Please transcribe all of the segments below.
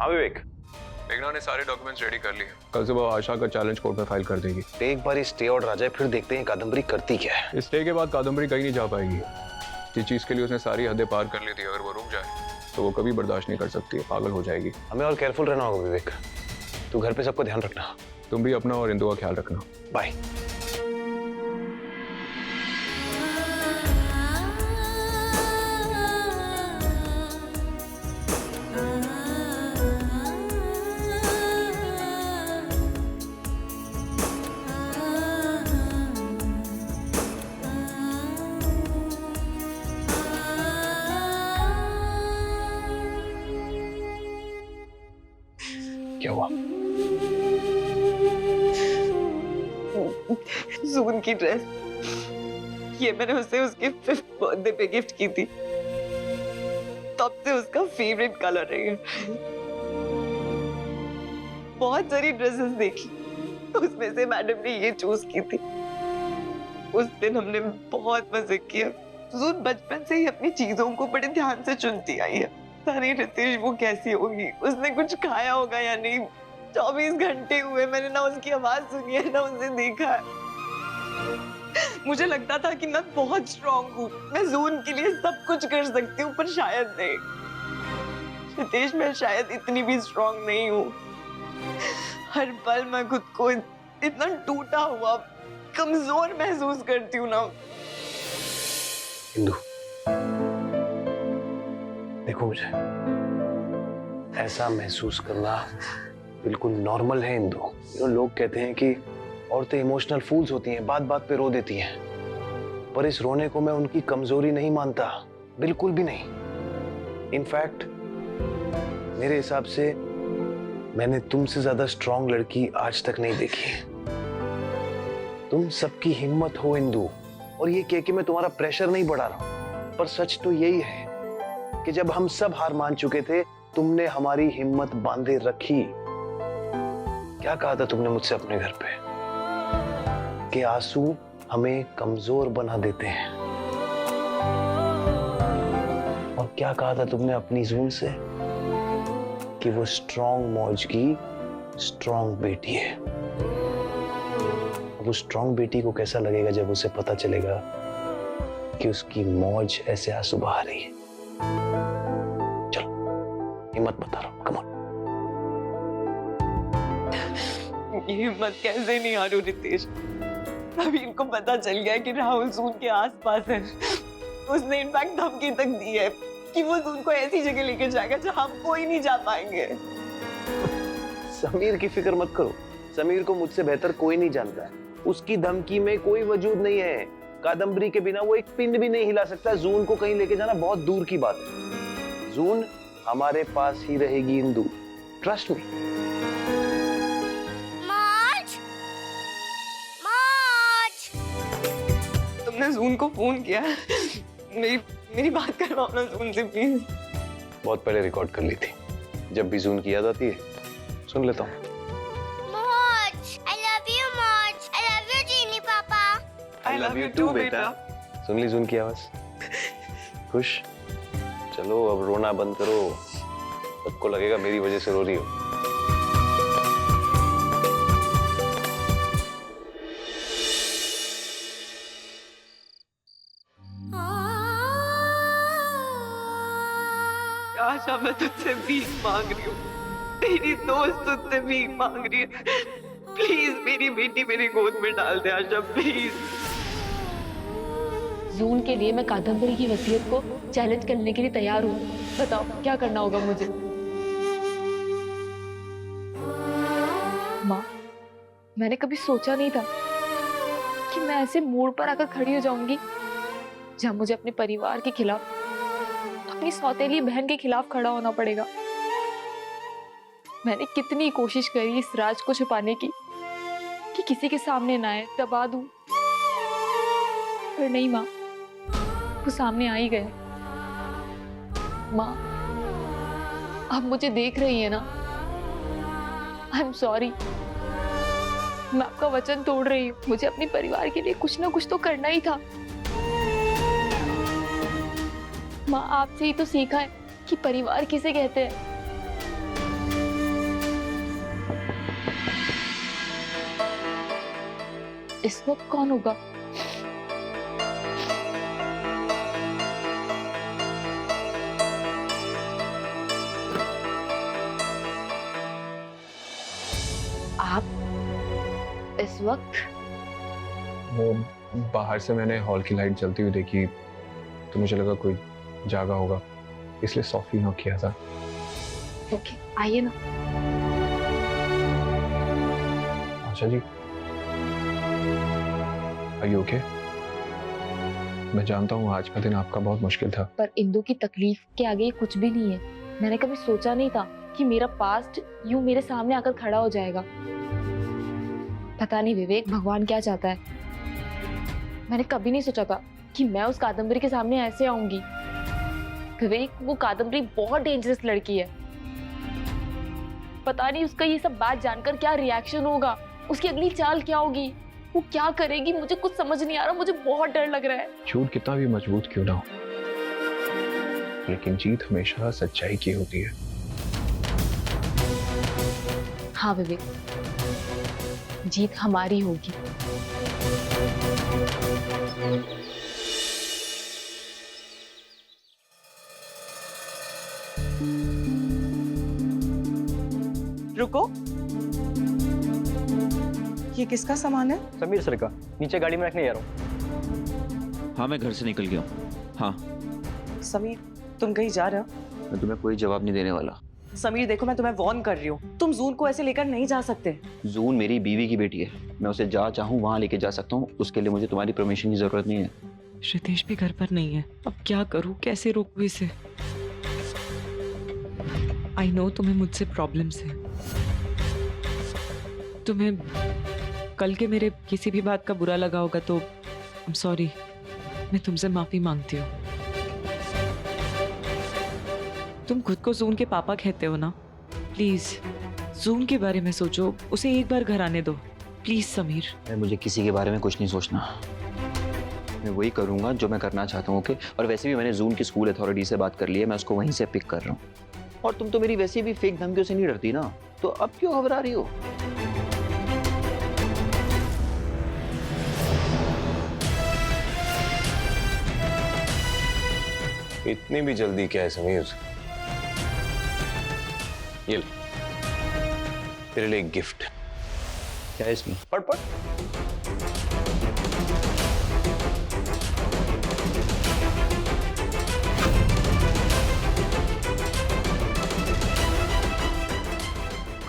विवेक, मेघना ने सारे डॉक्यूमेंट्स रेडी कर लिए। कल सुबह आशा का चैलेंज कोर्ट में फाइल कर देगी। एक बार स्टे ऑर्डर आ जाए फिर देखते हैं कादम्बरी करती क्या है। इस स्टे के बाद कादम्बरी कहीं नहीं जा पाएगी। जिस चीज के लिए उसने सारी हदें पार कर ली थी, अगर वो रुक जाए तो वो कभी बर्दाश्त नहीं कर सकती, पागल हो जाएगी। हमें और केयरफुल रहना होगा विवेक। तू घर पे सबको ध्यान रखना। तुम भी अपना और इंदु का ख्याल रखना। बाय। क्या हुआ? जून की ड्रेस, ये मैंने उसे उसके 5th बर्थडे पे गिफ्ट की थी। तब से उसका फेवरेट कलर है। बहुत सारी ड्रेसेस देखी, उसमें से मैडम ने ये चूज की थी। उस दिन हमने बहुत मजे किया। जून बचपन से ही अपनी चीजों को बड़े ध्यान से चुनती आई है। नहीं रितेश, वो कैसी होगी, उसने कुछ खाया होगा या नहीं। 24 घंटे हुए मैंने ना उसकी आवाज सुनी है ना उसे देखा है। मुझे लगता था कि मैं बहुत स्ट्रांग हूँ, मैं जून के लिए सब कुछ कर सकती हूँ, पर शायद नहीं। रितेश, मैं शायद इतनी भी स्ट्रांग नहीं हूँ। हर पल मैं खुद को इतना टूटा हुआ, कमजोर महसूस करती हूँ ना। इंदु, देखो, मुझे ऐसा महसूस करना बिल्कुल नॉर्मल है इंदु। लोग कहते हैं कि औरतें इमोशनल फूल्स होती हैं, बात बात पे रो देती हैं, पर इस रोने को मैं उनकी कमजोरी नहीं मानता, बिल्कुल भी नहीं। इनफैक्ट मेरे हिसाब से मैंने तुमसे ज्यादा स्ट्रांग लड़की आज तक नहीं देखी। तुम सबकी हिम्मत हो इंदु, और ये कह के मैं तुम्हारा प्रेशर नहीं बढ़ा रहा हूं, पर सच तो यही है कि जब हम सब हार मान चुके थे, तुमने हमारी हिम्मत बांधे रखी। क्या कहा था तुमने मुझसे अपने घर पे? कि आंसू हमें कमजोर बना देते हैं। और क्या कहा था तुमने अपनी जून से? कि वो स्ट्रॉन्ग मौज की स्ट्रॉन्ग बेटी है। वो स्ट्रॉन्ग बेटी को कैसा लगेगा जब उसे पता चलेगा कि उसकी मौज ऐसे आंसू बहा रही है। चलो, हिम्मत बता रहा हूं, कम ऑन। ये हिम्मत कैसे नहीं आ रही रितेश? अभी इनको पता चल गया कि राहुल जून के आसपास है। उसने इनफैक्ट धमकी तक दी है कि वो जून को ऐसी जगह लेके जाएगा जहां हम कोई नहीं जा पाएंगे। समीर की फिक्र मत करो, समीर को मुझसे बेहतर कोई नहीं जानता है। उसकी धमकी में कोई वजूद नहीं है। कादम्बरी के बिना वो एक पिंड भी नहीं हिला सकता। जून को कहीं लेके जाना बहुत दूर की बात है। जून हमारे पास ही रहेगी इंदु, ट्रस्ट मी। तुमने जून को फोन किया? मेरी बात करवाओ ना जून से प्लीज। बहुत पहले रिकॉर्ड कर ली थी, जब भी जून की याद आती है सुन लेता हूँ। I love you too, बेटा। सुन ली जून की आवाज? खुश? चलो अब रोना बंद करो, सबको लगेगा मेरी वजह से रो रही हो। आशा, मैं तुझसे भीख मांग रही हूँ, तेरी दोस्त तुझसे भीख मांग रही है। प्लीज मेरी बेटी मेरी गोद में डाल दे आशा, प्लीज। जून के लिए मैं कादम्बरी की वसीयत को चैलेंज करने के लिए तैयार हूँ। बताओ क्या करना होगा मुझे? माँ, मैंने कभी सोचा नहीं था कि मैं ऐसे मोड़ पर आकर खड़ी हो जाऊंगी जहां मुझे अपने परिवार के खिलाफ, अपनी सौतेली बहन के खिलाफ खड़ा होना पड़ेगा। मैंने कितनी कोशिश करी इस राज को छुपाने की कि किसी के सामने ना आए, दबा दूं, पर नहीं माँ, वो सामने आ ही गया। माँ, आप मुझे देख रही है ना? आई एम सॉरी, मैं आपका वचन तोड़ रही हूँ। मुझे अपने परिवार के लिए कुछ ना कुछ तो करना ही था। माँ, आपसे ही तो सीखा है कि परिवार किसे कहते हैं। इस वक्त कौन होगा? आप इस वक्त? वो बाहर से मैंने हॉल की लाइट जलती हुई देखी तो मुझे लगा कोई जागा होगा, इसलिए सॉफ्टली नॉक किया था। ओके, आइए ना। Asha ji, are you okay? मैं जानता हूँ आज का दिन आपका बहुत मुश्किल था, पर इंदु की तकलीफ के आगे ये कुछ भी नहीं है। मैंने कभी सोचा नहीं था कि मेरा पास्ट यूं मेरे सामने आकर खड़ा हो जाएगा। पता नहीं विवेक, भगवान क्या चाहता है। मैंने कभी नहीं सोचा था कि मैं उस कादम्बरी के सामने ऐसे आऊंगी। विवेक, वो कादम्बरी बहुत डेंजरस लड़की है। पता नहीं उसका ये सब बात जानकर क्या रिएक्शन होगा, उसकी अगली चाल क्या होगी, वो क्या करेगी, मुझे कुछ समझ नहीं आ रहा। मुझे बहुत डर लग रहा है। झूठ कितना भी मजबूत क्यों ना हो, लेकिन जीत हमेशा सच्चाई की होती है। हाँ विवेक, जीत हमारी होगी। रुको, ये किसका सामान है? समीर सर का, नीचे गाड़ी में रखने जा रहा हूँ। हाँ, मैं घर से निकल गया हूँ। हाँ। समीर, तुम कहीं जा रहे हो? मैं तुम्हें कोई जवाब नहीं देने वाला। समीर देखो, मैं तुम्हें वार्न कर रही हूँ, तुम जून को ऐसे लेकर नहीं जा सकते। जून मेरी बीवी की बेटी है, मैं उसे जहाँ चाहूँ वहाँ लेके जा सकता हूँ। उसके लिए मुझे तुम्हारी परमिशन की जरूरत नहीं है। रितेश भी घर पर नहीं है, अब क्या करूँ, कैसे रोकूं इसे? आई नो तुम्हें मुझसे प्रॉब्लम्स है, तुम्हें कल के मेरे किसी भी बात का बुरा लगा होगा तो आई एम सॉरी, मैं तुमसे माफी मांगती हूँ। तुम खुद को जून के पापा कहते हो ना, प्लीज जून के बारे में सोचो, उसे एक बार घर आने दो प्लीज। समीर, मुझे किसी के बारे में कुछ नहीं सोचना, मैं वही करूंगा जो मैं करना चाहता हूँ। ओके? और वैसे भी मैंने जून की स्कूल अथॉरिटी से बात कर ली है, मैं उसको वहीं से पिक कर रहा हूँ। और तुम तो मेरी वैसे भी फेक धमकियों से नहीं डरती ना, तो अब क्यों घबरा रही हो? इतनी भी जल्दी क्या है समीर? ये ले, तेरे लिए एक गिफ्ट। क्या है इसमें? पढ़ पढ़।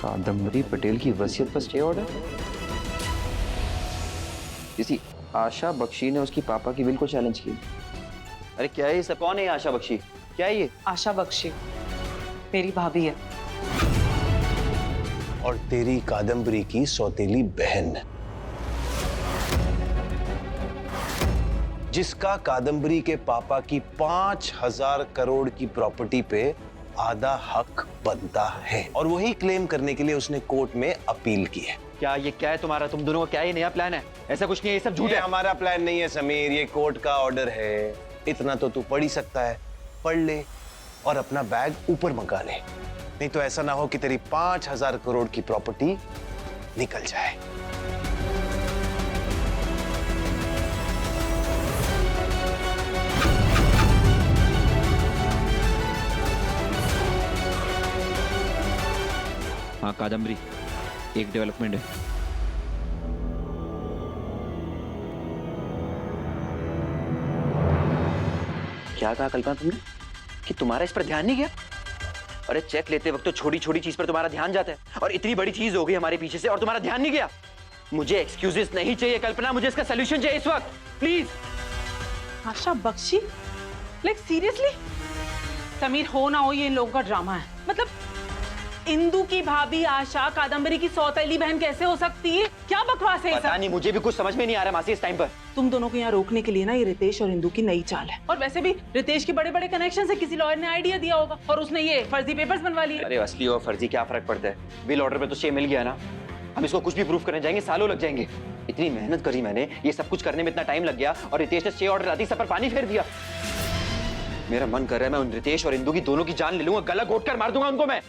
कादम्बरी पटेल की वसीयत पर स्टे ऑर्डर। किसी आशा बख्शी ने उसकी पापा की विल को चैलेंज किया। अरे क्या है ये सब? कौन है ये आशा बख्शी? क्या है ये? आशा बख्शी मेरी भाभी है, और तेरी कादम्बरी की सौतेली बहन, जिसका कादम्बरी के पापा की 5,000 करोड़ की प्रॉपर्टी पे आधा हक बनता है, और वही क्लेम करने के लिए उसने कोर्ट में अपील की है। क्या ये क्या है तुम्हारा? तुम दोनों का क्या ये नया प्लान है? ऐसा कुछ नहीं है, ये सब झूठ ये है। हमारा प्लान नहीं है समीर, ये कोर्ट का ऑर्डर है। इतना तो तू पढ़ ही सकता है, पढ़ ले और अपना बैग ऊपर मंगा ले, नहीं तो ऐसा ना हो कि तेरी 5,000 करोड़ की प्रॉपर्टी निकल जाए। हाँ कादम्बरी, एक डेवलपमेंट है। क्या कहा कल्पना तुमने कि तुम्हारा इस पर ध्यान नहीं गया? अरे चेक लेते वक्त तो छोटी छोटी चीज पर तुम्हारा ध्यान जाता है, और इतनी बड़ी चीज हो गई हमारे पीछे से और तुम्हारा ध्यान नहीं गया। मुझे एक्सक्यूजेस नहीं चाहिए कल्पना, मुझे इसका सोल्यूशन चाहिए इस वक्त, please. Asha Bakshi? Like seriously? Sameer, हो ना हो ये इन लोगों का ड्रामा है। मतलब इंदु की भाभी आशा कादम्बरी की सौतेली बहन कैसे हो सकती है? क्या बकवास है ये पता सब? नहीं, मुझे भी कुछ समझ में नहीं आ रहा मासी इस टाइम पर। तुम दोनों को यहाँ रोकने के लिए ना ये रितेश और इंदु की नई चाल है। और वैसे भी रितेश के बड़े बड़े कनेक्शन से किसी लॉयर ने आइडिया दिया होगा और उसने ये फर्जी पेपर्स बनवा लिए। अरे असली और फर्जी क्या फर्क पड़ता है? विल ऑर्डर पे तो स्टे मिल गया ना, हम इसको कुछ भी प्रूफ करने जाएंगे सालों लग जाएंगे। इतनी मेहनत करी मैंने, ये सब कुछ करने में इतना टाइम लग गया, और रितेश ने स्टे ऑर्डर आती सब पर पानी फेर दिया। मेरा मन कर रहा है मैं उन रितेश और इंदु की दोनों की जान ले लूंगा, गला घोट कर मार दूंगा उनको मैं।